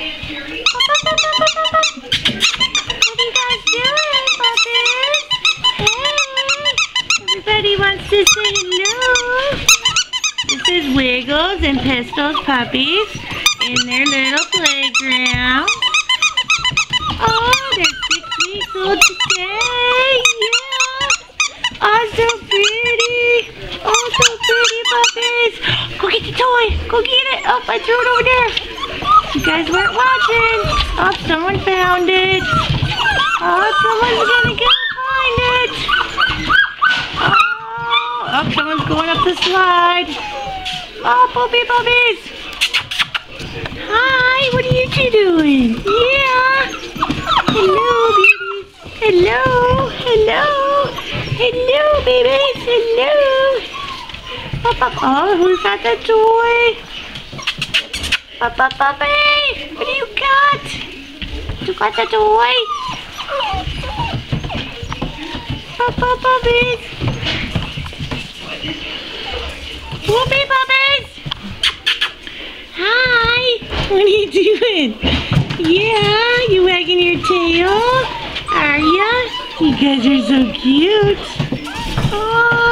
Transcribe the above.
What are you guys doing, puppies? Hey! Everybody wants to say hello. This is Wiggles and Pistol's puppies in their little playground. Oh, they're 6 weeks old today. Yeah. Oh, so pretty. Oh, so pretty puppies. Go get the toy. Go get it. Oh, I threw it over there. You guys weren't watching. Oh, someone found it. Oh, someone's gonna go find it. Oh, someone's going up the slide. Oh, puppy puppies. Hi, what are you two doing? Yeah. Hello, babies. Hello. Hello. Hello, babies. Hello. Oh, who's got the toy? Puppy, what do you got? You got the toy? Puppies. Whoopee puppies. Hi. What are you doing? Yeah, you wagging your tail? Are ya? You guys are so cute. Oh.